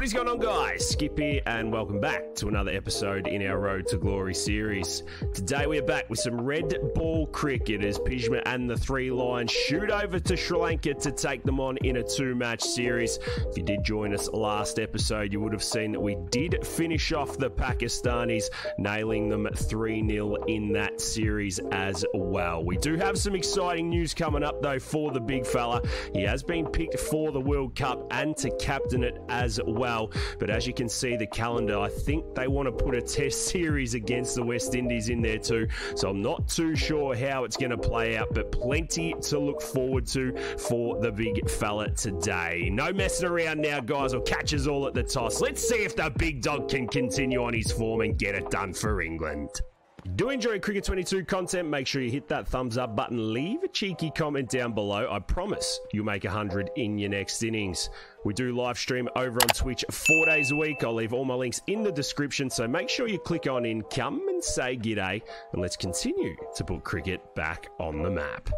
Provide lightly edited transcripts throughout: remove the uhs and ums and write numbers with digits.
What is going on, guys? Skip here, and welcome back to another episode in our Road to Glory series. Today we are back with some red ball cricket as Pjizma and the Three Lions shoot over to Sri Lanka to take them on in a two-match series. If you did join us last episode, you would have seen that we did finish off the Pakistanis, nailing them 3-0 in that series as well. We do have some exciting news coming up, though, for the big fella. He has been picked for the World Cup and to captain it as well. But as you can see, the calendar, I think they want to put a test series against the West Indies in there too. So I'm not too sure how it's going to play out, but plenty to look forward to for the big fella today. No messing around now, guys. I'll catch us all at the toss. Let's see if the big dog can continue on his form and get it done for England. Do enjoy Cricket 22 content, make sure you hit that thumbs up button, leave a cheeky comment down below. I promise you'll make 100 in your next innings. We do live stream over on Twitch 4 days a week. I'll leave all my links in the description, so make sure you click on in, come and say g'day, and let's continue to put cricket back on the map.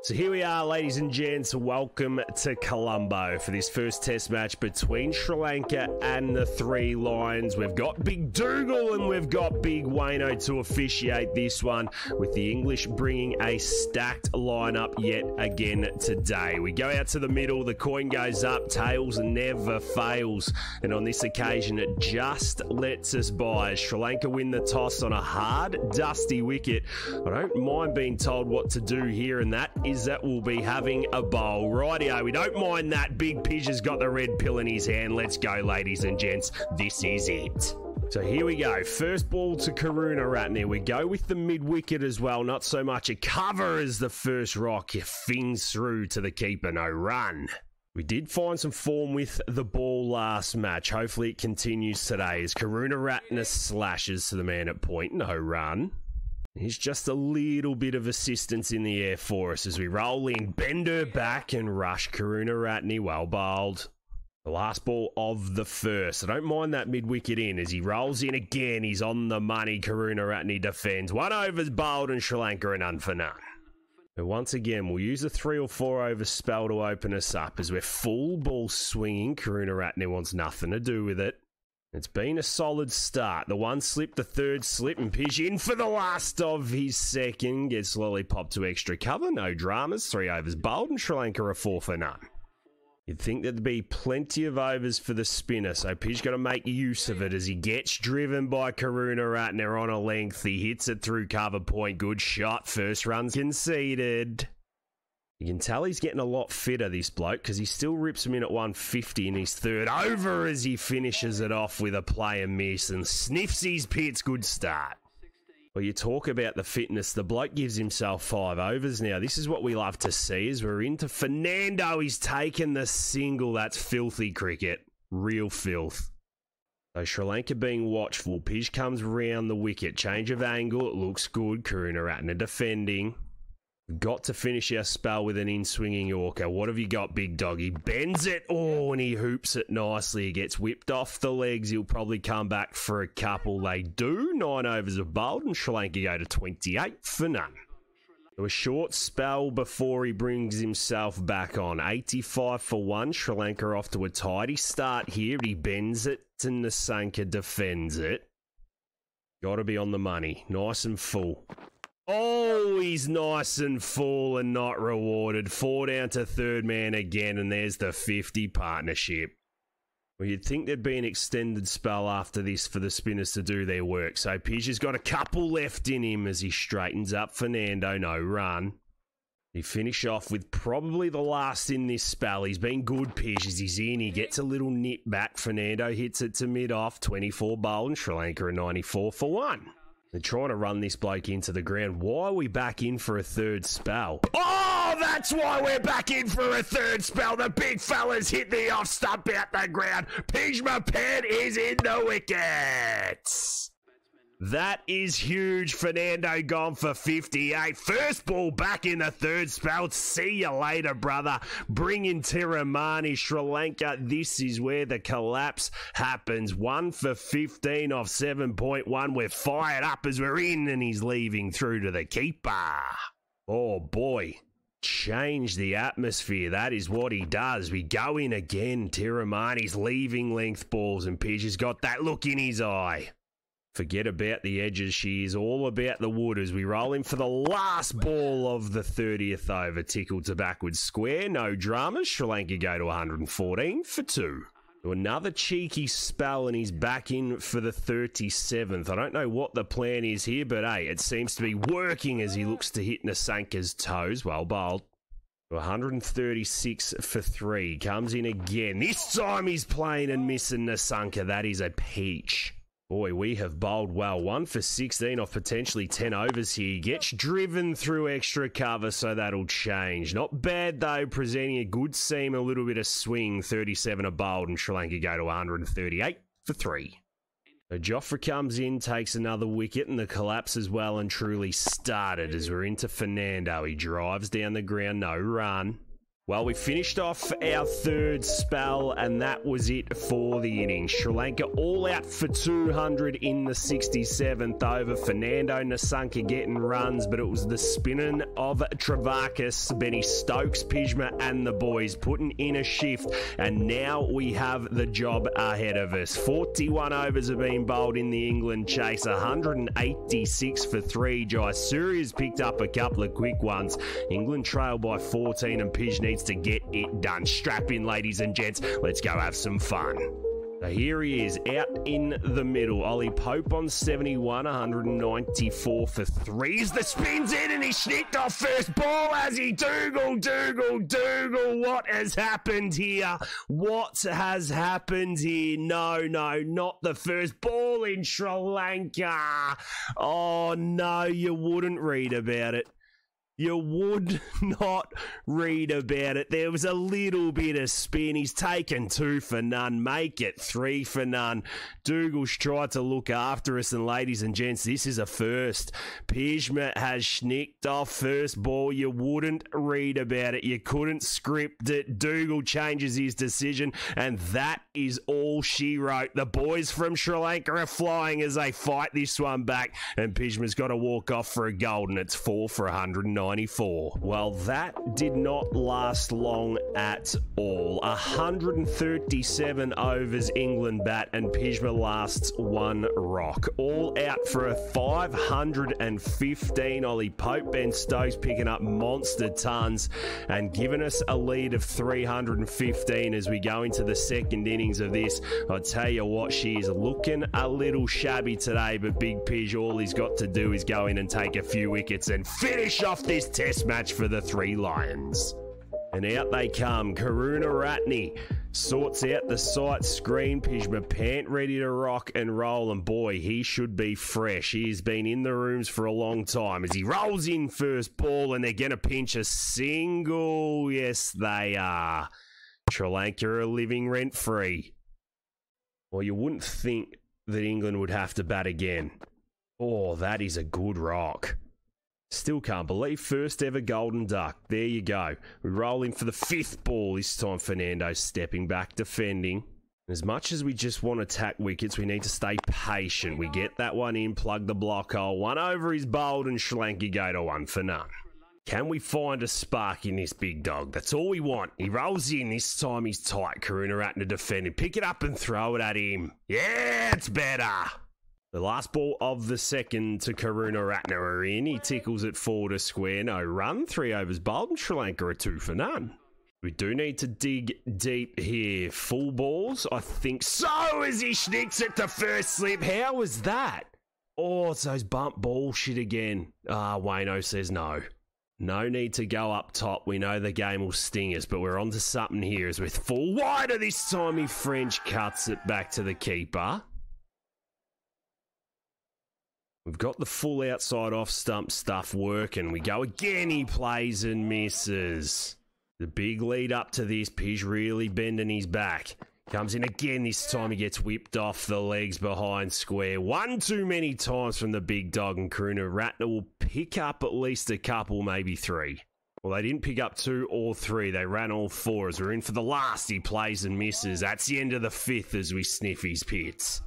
So here we are, ladies and gents. Welcome to Colombo for this first test match between Sri Lanka and the Three Lions. We've got Big Dougal and we've got Big Wayno to officiate this one, with the English bringing a stacked lineup yet again today. We go out to the middle, the coin goes up, tails never fails. And on this occasion, it just lets us by as Sri Lanka win the toss on a hard, dusty wicket. I don't mind being told what to do here, and that is that we'll be having a bowl. Rightio, we don't mind that. Big Pidge has got the red pill in his hand. Let's go, ladies and gents. This is it. So here we go. First ball to Karunaratne. We go with the mid-wicket as well. Not so much a cover as the first rock. It fings through to the keeper. No run. We did find some form with the ball last match. Hopefully it continues today as Karunaratne slashes to the man at point. No run. Here's just a little bit of assistance in the air for us as we roll in, bend her back and rush Karunaratne. Well bowled. The last ball of the first. I don't mind that mid-wicket in as he rolls in again. He's on the money. Karunaratne defends. 1 over's bowled and Sri Lanka are none for none. But once again, we'll use a 3 or 4 over spell to open us up as we're full ball swinging. Karunaratne wants nothing to do with it. It's been a solid start. The one slip, the third slip, and Pidge in for the last of his second. Gets lollipop to extra cover. No dramas. 3 overs bowled, and Sri Lanka are 4 for none. You'd think there'd be plenty of overs for the spinner, so Pidge got to make use of it as he gets driven by Karunaratne on a length. He hits it through cover point. Good shot. First run's conceded. You can tell he's getting a lot fitter, this bloke, because he still rips him in at 150 in his third over as he finishes it off with a play and miss and sniffs his pits. Good start. Well, you talk about the fitness. The bloke gives himself 5 overs now. This is what we love to see as we're into Fernando. He's taken the single. That's filthy cricket. Real filth. So Sri Lanka being watchful. Pidge comes round the wicket. Change of angle. It looks good. Karunaratne defending. Got to finish our spell with an in-swinging Yorker. What have you got, big dog? He bends it. Oh, and he hoops it nicely. He gets whipped off the legs. He'll probably come back for a couple. They do. 9 overs are bowled, and Sri Lanka go to 28 for none. A short spell before he brings himself back on. 85 for 1. Sri Lanka off to a tidy start here. He bends it, and Nasanka defends it. Got to be on the money. Nice and full. Oh, he's nice and full and not rewarded. 4 down to third man again, and there's the 50 partnership. Well, you'd think there'd be an extended spell after this for the spinners to do their work. So Pidge has got a couple left in him as he straightens up Fernando. No run. He finish off with probably the last in this spell. He's been good, Pidge, as he's in. He gets a little nip back. Fernando hits it to mid-off. 24 bowled, and Sri Lanka are 94 for 1. They're trying to run this bloke into the ground. Why are we back in for a third spell? Oh, that's why we're back in for a third spell. The big fella's hit the off stump out the ground. Pjizma Pant is in the wickets. That is huge. Fernando gone for 58. First ball back in the third spell. See you later, brother. Bring in Tiramani, Sri Lanka. This is where the collapse happens. 1 for 15 off 7.1. We're fired up as we're in, and he's leaving through to the keeper. Oh, boy. change the atmosphere. That is what he does. We go in again. Tiramani's leaving length balls, and Pidge has got that look in his eye. Forget about the edges. She is all about the wood as we roll in for the last ball of the 30th over. Tickled to backwards square. No dramas. Sri Lanka go to 114 for 2. Another cheeky spell, and he's back in for the 37th. I don't know what the plan is here, but hey, it seems to be working as he looks to hit Nasanka's toes. Well bowled. 136 for 3. Comes in again. This time he's playing and missing Nasanka. That is a peach. Boy, we have bowled well. 1 for 16 off potentially 10 overs here. Gets driven through extra cover, so that'll change. Not bad, though, presenting a good seam, a little bit of swing. 37 are bowled, and Sri Lanka go to 138 for 3. So Jofra comes in, takes another wicket, and the collapse has well and truly started as we're into Fernando. He drives down the ground, no run. Well, we finished off our third spell, and that was it for the innings. Sri Lanka all out for 200 in the 67th over. Fernando Nasanka getting runs, but it was the spinning of Travakis, Benny Stokes, Pjizma, and the boys putting in a shift, and now we have the job ahead of us. 41 overs have been bowled in the England chase, 186 for 3. Jayasuriya's picked up a couple of quick ones. England trail by 14, and Pij needs to get it done. Strap in, ladies and gents. Let's go have some fun. So here he is, out in the middle. Ollie Pope on 71, 194 for 3. As the spin's in, and he snicked off first ball as he Dougal. What has happened here? What has happened here? No, not the first ball in Sri Lanka. Oh, no, you wouldn't read about it. You would not read about it. There was a little bit of spin. He's taken 2 for none. Make it 3 for none. Dougal's tried to look after us, and ladies and gents, this is a first. Pjizma has schnicked off first ball. You wouldn't read about it. You couldn't script it. Dougal changes his decision, and that is all she wrote. The boys from Sri Lanka are flying as they fight this one back, and Pjizma's got to walk off for a gold, and it's 4 for 194. Well, that did not last long at all. 137 overs England bat, and Pjizma lasts 1 rock. All out for a 515. Ollie Pope, Ben Stokes picking up monster tons and giving us a lead of 315 as we go into the second innings of this. I'll tell you what, she is looking a little shabby today, but Big Pij, all he's got to do is go in and take a few wickets and finish off this test match for the 3 Lions. And out they come. Karunaratne sorts out the sight screen. Pjizma Pant ready to rock and roll, and boy, he should be fresh. He's been in the rooms for a long time as he rolls in first ball, and they're going to pinch a single. Yes, they are. Sri Lanka are living rent-free. Well, you wouldn't think that England would have to bat again. Oh, that is a good rock. Still can't believe first ever golden duck. There you go. We roll in for the 5th ball. This time Fernando stepping back, defending. As much as we just want to tack wickets, we need to stay patient. We get that one in, plug the block hole. 1 over is bowled, and Sri Lanka go to 1 for none. Can we find a spark in this big dog? That's all we want. He rolls in. This time he's tight. Karunaratne defending. Pick it up and throw it at him. Yeah, it's better. The last ball of the second to Karunaratne are in. He tickles it forward a square. No run. 3 overs bowled, and Sri Lanka are 2 for none. We do need to dig deep here. Full balls? I think so, as he schnicks it to first slip. How was that? Oh, it's those bump ball shit again. Wayno says no. No need to go up top. We know the game will sting us, but we're onto something here as with full wider this time. He French cuts it back to the keeper. We've got the full outside off stump stuff working. We go again. He plays and misses. The big lead up to this, Pij really bending his back. Comes in again. This time he gets whipped off the legs behind square. 1 too many times from the big dog, and Karunaratne will pick up at least a couple, maybe 3. Well, they didn't pick up 2 or 3. They ran all 4 as we're in for the last. He plays and misses. That's the end of the 5th as we sniff his pits.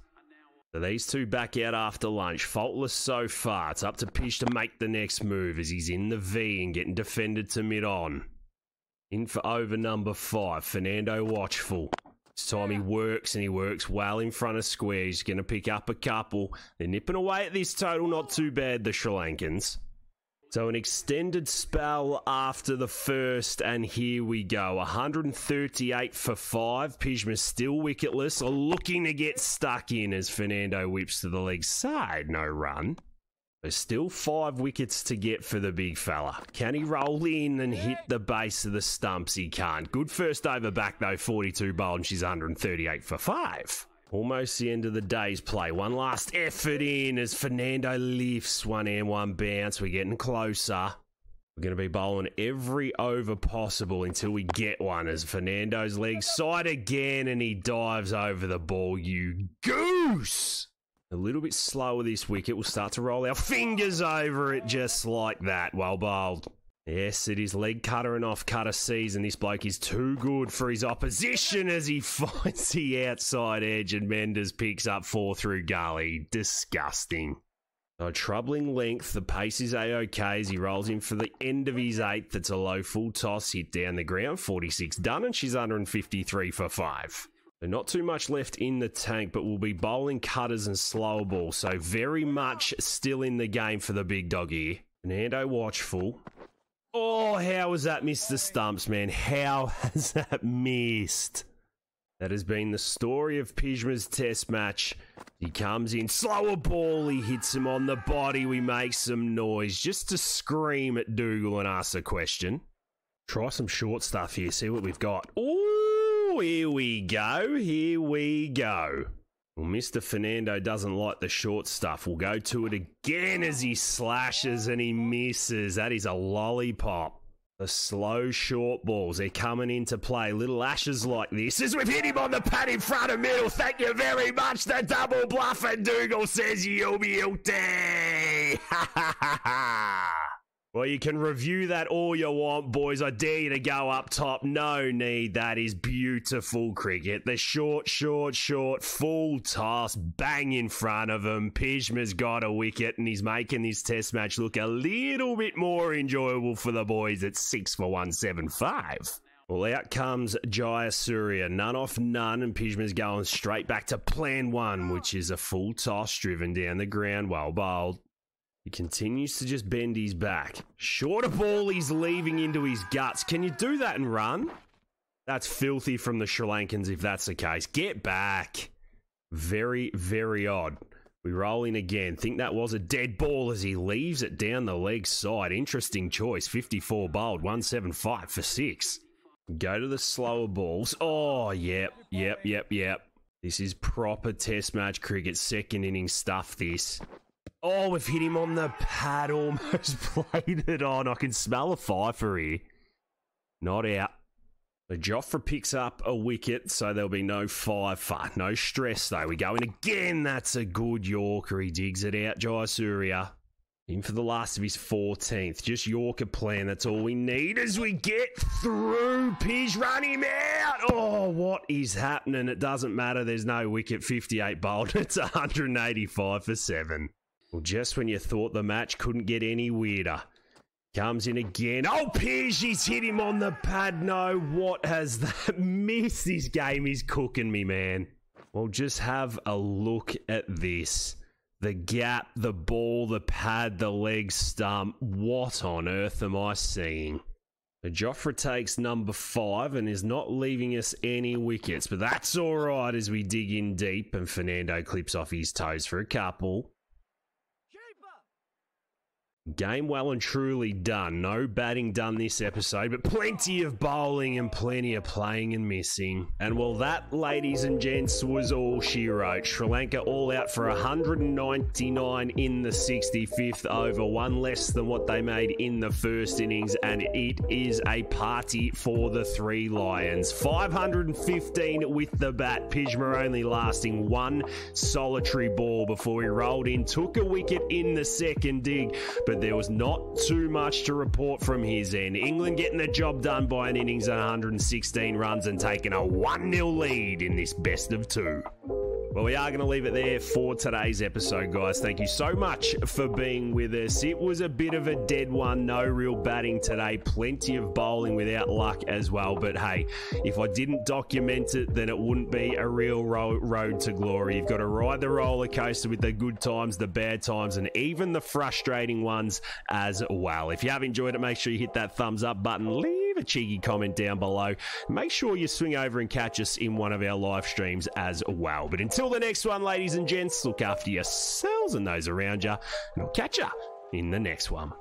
So these two back out after lunch. Faultless so far. It's up to Pij to make the next move as he's in the V and getting defended to mid-on. In for over number 5, Fernando Watchful. This time he works, and he works well in front of square. He's going to pick up a couple. They're nipping away at this total. Not too bad, the Sri Lankans. So an extended spell after the first, and here we go. 138 for 5. Pjizma still wicketless, or looking to get stuck in as Fernando whips to the leg side. No run. There's still 5 wickets to get for the big fella. Can he roll in and hit the base of the stumps? He can't. Good first over back though, 42 bowled, and she's 138 for 5. Almost the end of the day's play. One last effort in as Fernando lifts. One and one bounce. We're getting closer. We're going to be bowling every over possible until we get one as Fernando's leg side again, and he dives over the ball. You goose! A little bit slower this wicket. We'll start to roll our fingers over it just like that. Well bowled. Yes, it is leg cutter and off cutter season. This bloke is too good for his opposition as he finds the outside edge, and Mendes picks up 4 through gully. Disgusting. So troubling length. The pace is A-OK as he rolls in for the end of his 8th. It's a low full toss hit down the ground. 46 done, and she's 153 for 5. So not too much left in the tank, but we'll be bowling cutters and slower balls. So very much still in the game for the big dog here. Fernando Watchful. Oh, how has that missed the stumps, man? How has that missed? That has been the story of Pjizma's test match. He comes in, slower ball, he hits him on the body. We make some noise just to scream at Dougal and ask a question. Try some short stuff here, see what we've got. Ooh! Here we go. Here we go. Well, Mr. Fernando doesn't like the short stuff. We'll go to it again as he slashes and he misses. That is a lollipop. The slow short balls, they're coming into play. Little ashes like this as we've hit him on the pad in front of middle. Thank you very much. The double bluff, and Dougal says you'll be guilty. Ha ha ha ha. Well, you can review that all you want, boys. I dare you to go up top. No need. That is beautiful cricket. The short, full toss, bang in front of him. Pjizma's got a wicket, and he's making this test match look a little bit more enjoyable for the boys at 6 for 175. Well, out comes Jayasuriya. None off none, and Pjizma's going straight back to plan 1, which is a full toss driven down the ground. Well bowled. He continues to just bend his back. Shorter ball he's leaving into his guts. Can you do that and run? That's filthy from the Sri Lankans if that's the case. Get back. Very, very odd. We roll in again. Think that was a dead ball as he leaves it down the leg side. Interesting choice. 54 bowled. 175 for 6. Go to the slower balls. Oh, yep. This is proper test match cricket. Second inning stuff, this. Oh, we've hit him on the pad, almost played it on. I can smell a fifer here. Not out. The Jofra picks up a wicket, so there'll be no fifer. No stress, though. We go in again. That's a good Yorker. He digs it out, Jayasuriya. In for the last of his 14th. Just Yorker plan. That's all we need as we get through. Pij, run him out. Oh, what is happening? It doesn't matter. There's no wicket. 58 bowled. It's 185 for 7. Well, just when you thought the match couldn't get any weirder. Comes in again. Oh, Pij, he's hit him on the pad. No, what has that missed? This game is cooking me, man. Well, just have a look at this. The gap, the ball, the pad, the leg stump. What on earth am I seeing? The Jofra takes number 5 and is not leaving us any wickets, but that's all right as we dig in deep and Fernando clips off his toes for a couple. Game well and truly done. No batting done this episode, but plenty of bowling and plenty of playing and missing. And well, that, ladies and gents, was all she wrote. Sri Lanka all out for 199 in the 65th over, one less than what they made in the first innings, and it is a party for the Three Lions. 515 with the bat. Pjizma only lasting one solitary ball before he rolled in, took a wicket in the second dig, but there was not too much to report from his end. England getting the job done by an innings of 116 runs and taking a 1-0 lead in this best of 2. Well, we are going to leave it there for today's episode, guys. Thank you so much for being with us. It was a bit of a dead one. No real batting today. Plenty of bowling without luck as well. But hey, if I didn't document it, then it wouldn't be a real road to glory. You've got to ride the roller coaster with the good times, the bad times, and even the frustrating ones as well. If you have enjoyed it, make sure you hit that thumbs up button. Leave a cheeky comment down below. Make sure you swing over and catch us in one of our live streams as well. But until the next one, ladies and gents, look after yourselves and those around you, and I'll catch you in the next one.